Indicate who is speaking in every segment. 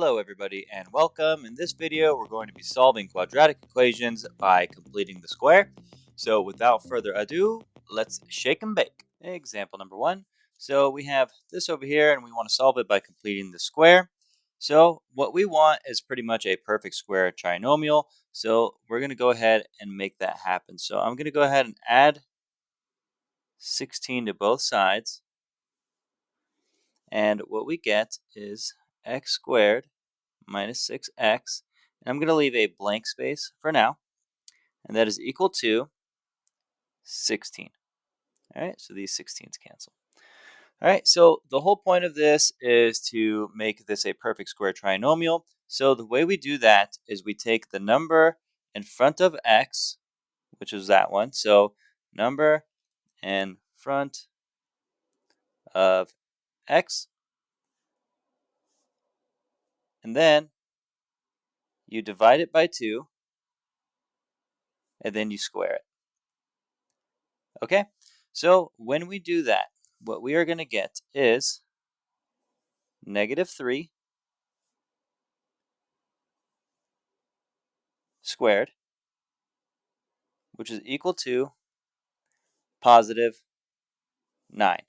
Speaker 1: Hello everybody and welcome. In this video we're going to be solving quadratic equations by completing the square. So without further ado, let's shake and bake. Example number 1. So we have this over here and we want to solve it by completing the square. So what we want is pretty much a perfect square trinomial. So we're going to go ahead and make that happen. So I'm going to go ahead and add 16 to both sides. And what we get is x squared minus 6x. And I'm going to leave a blank space for now. And that is equal to 16. All right, so these 16s cancel. All right, so the whole point of this is to make this a perfect square trinomial. So the way we do that is we take the number in front of x, which is that one. So number in front of x. And then you divide it by 2. And then you square it. Okay, so when we do that, what we are going to get is -3 squared, which is equal to +9.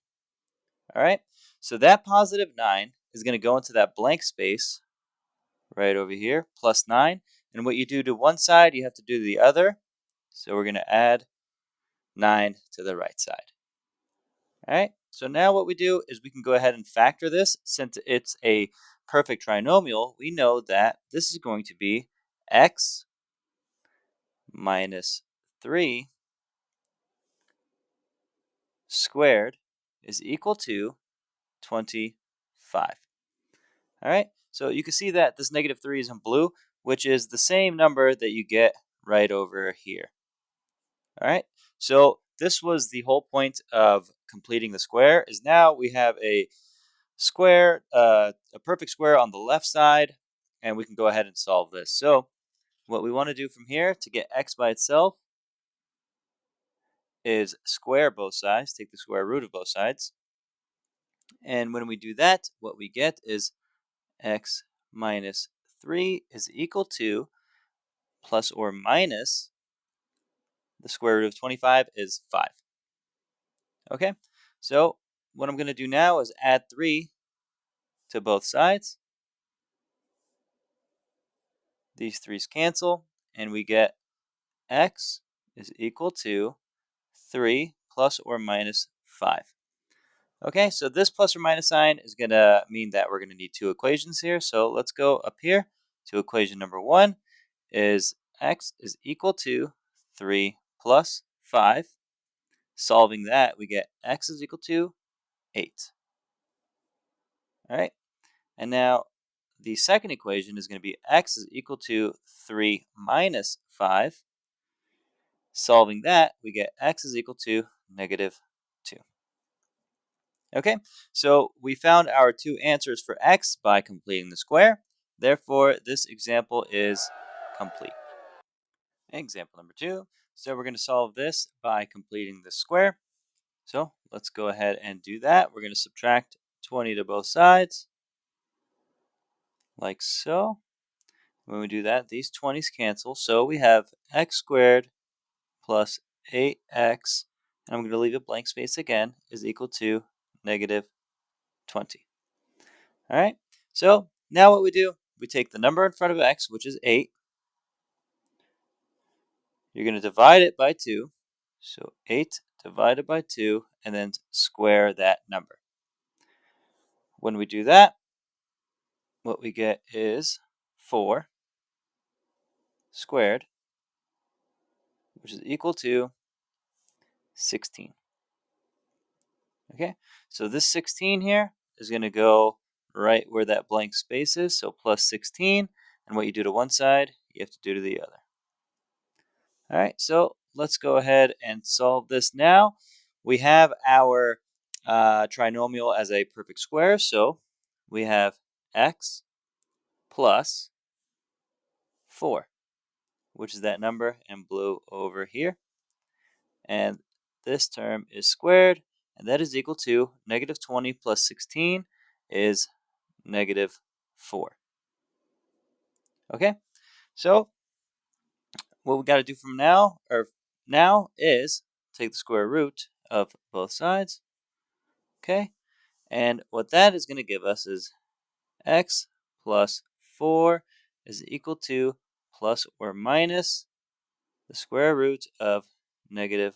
Speaker 1: All right, so that +9 is going to go into that blank space right over here, +9. And what you do to one side, you have to do to the other. So we're going to add 9 to the right side. All right, so now what we do is we can go ahead and factor this. Since it's a perfect trinomial, we know that this is going to be x minus 3 squared is equal to 25. All right, so you can see that this -3 is in blue, which is the same number that you get right over here. All right, so this was the whole point of completing the square, is now we have a square, a perfect square on the left side, and we can go ahead and solve this. So what we want to do from here to get x by itself is square both sides, take the square root of both sides. And when we do that, what we get is x minus 3 is equal to plus or minus the square root of 25 is 5. Okay, so what I'm going to do now is add 3 to both sides. These 3's cancel, and we get x is equal to 3 plus or minus 5. Okay, so this plus or minus sign is going to mean that we're going to need two equations here. So let's go up here to equation number 1 is x is equal to 3 plus 5. Solving that, we get x is equal to 8. All right, and now the second equation is going to be x is equal to 3 minus 5. Solving that, we get x is equal to -2. Okay, so we found our two answers for x by completing the square. Therefore, this example is complete. Example number 2. So we're going to solve this by completing the square. So let's go ahead and do that. We're going to subtract 20 to both sides, like so. When we do that, these 20's cancel. So we have x squared plus 8x, and I'm going to leave a blank space again, is equal to -20. All right, so now what we do, we take the number in front of x, which is 8. You're going to divide it by 2. So 8 divided by 2, and then square that number. When we do that, what we get is 4 squared, which is equal to 16. Okay, so this 16 here is going to go right where that blank space is, so plus 16. And what you do to one side, you have to do to the other. All right, so let's go ahead and solve this now. We have our trinomial as a perfect square, so we have x plus 4, which is that number in blue over here. And this term is squared, and that is equal to -20 plus 16 is -4. Okay, so what we got to do from now is take the square root of both sides. Okay, and what that is going to give us is x plus 4 is equal to plus or minus the square root of -4.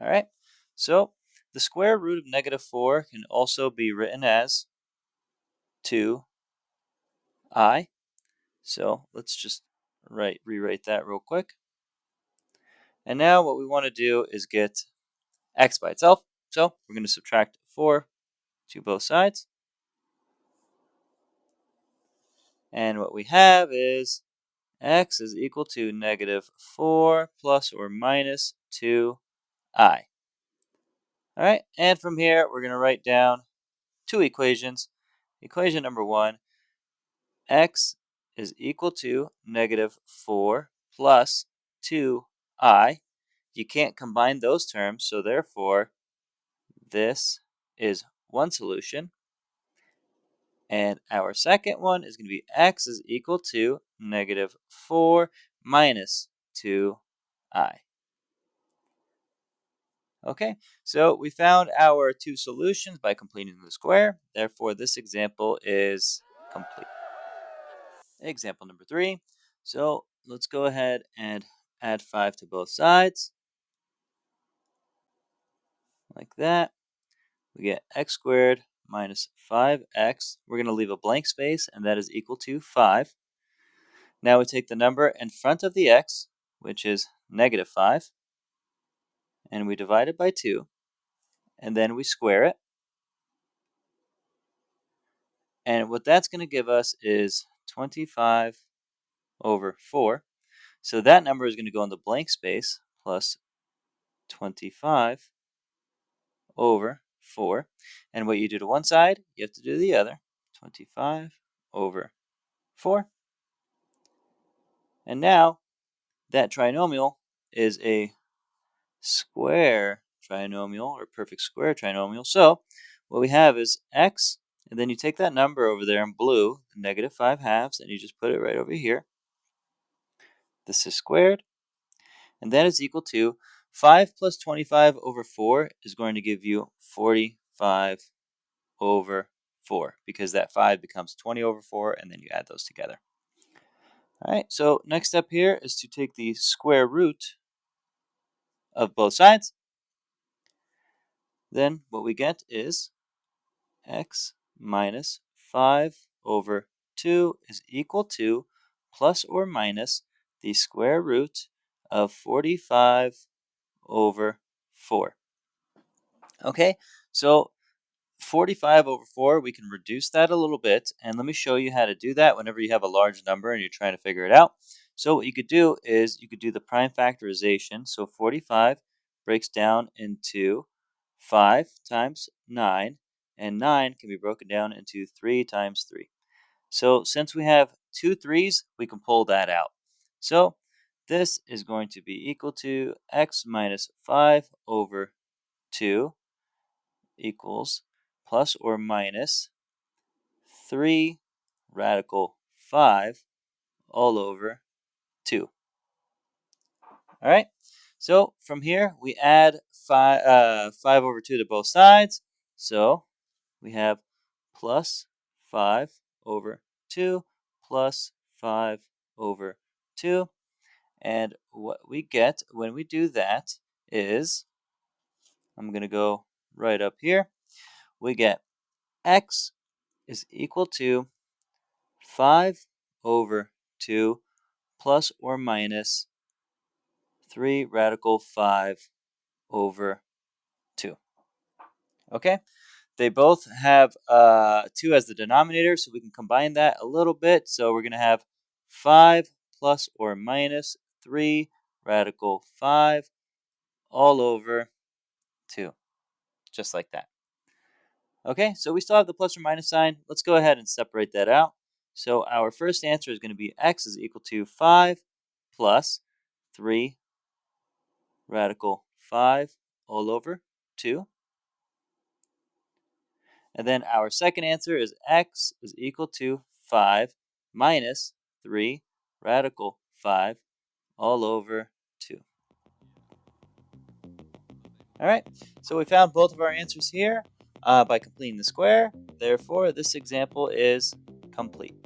Speaker 1: All right, so the square root of -4 can also be written as 2i. So let's just rewrite that real quick. And now what we want to do is get x by itself. So we're going to subtract 4 to both sides. And what we have is x is equal to -4 plus or minus 2i. All right, and from here, we're going to write down two equations. Equation number 1, x is equal to -4 plus 2i. You can't combine those terms, so therefore, this is one solution. And our second one is going to be x is equal to -4 minus 2i. Okay, so we found our two solutions by completing the square. Therefore, this example is complete. Example number 3. So let's go ahead and add 5 to both sides, like that. We get x squared minus 5x. We're going to leave a blank space, and that is equal to 5. Now we take the number in front of the x, which is -5, and we divide it by 2, and then we square it. And what that's going to give us is 25 over 4. So that number is going to go in the blank space, plus 25 over 4. And what you do to one side, you have to do to the other. 25 over 4. And now that trinomial is a square trinomial or perfect square trinomial. So what we have is x, and then you take that number over there in blue, the -5/2, and you just put it right over here. This is squared, and that is equal to 5 plus 25 over 4 is going to give you 45 over 4, because that 5 becomes 20 over 4, and then you add those together. All right, so next step here is to take the square root of both sides. Then what we get is x minus 5 over 2 is equal to plus or minus the square root of 45 over 4. Okay, so 45 over 4, we can reduce that a little bit, and let me show you how to do that whenever you have a large number and you're trying to figure it out. So what you could do is you could do the prime factorization. So 45 breaks down into 5 times 9, and 9 can be broken down into 3 times 3. So since we have two 3's, we can pull that out. So this is going to be equal to x minus 5 over 2 equals plus or minus 3 radical 5 all over 2. All right. So from here, we add 5 over 2 to both sides. So we have plus 5 over 2 plus 5 over 2. And what we get when we do that is, I'm going to go right up here. We get x is equal to 5 over 2 plus or minus 3 radical 5 over 2. Okay? They both have 2 as the denominator, so we can combine that a little bit. So we're going to have 5 plus or minus 3 radical 5 all over 2, just like that. Okay, so we still have the plus or minus sign. Let's go ahead and separate that out. So our first answer is going to be x is equal to 5 plus 3 radical 5 all over 2. And then our second answer is x is equal to 5 minus 3 radical 5 all over 2. All right, so we found both of our answers here by completing the square. Therefore, this example is complete.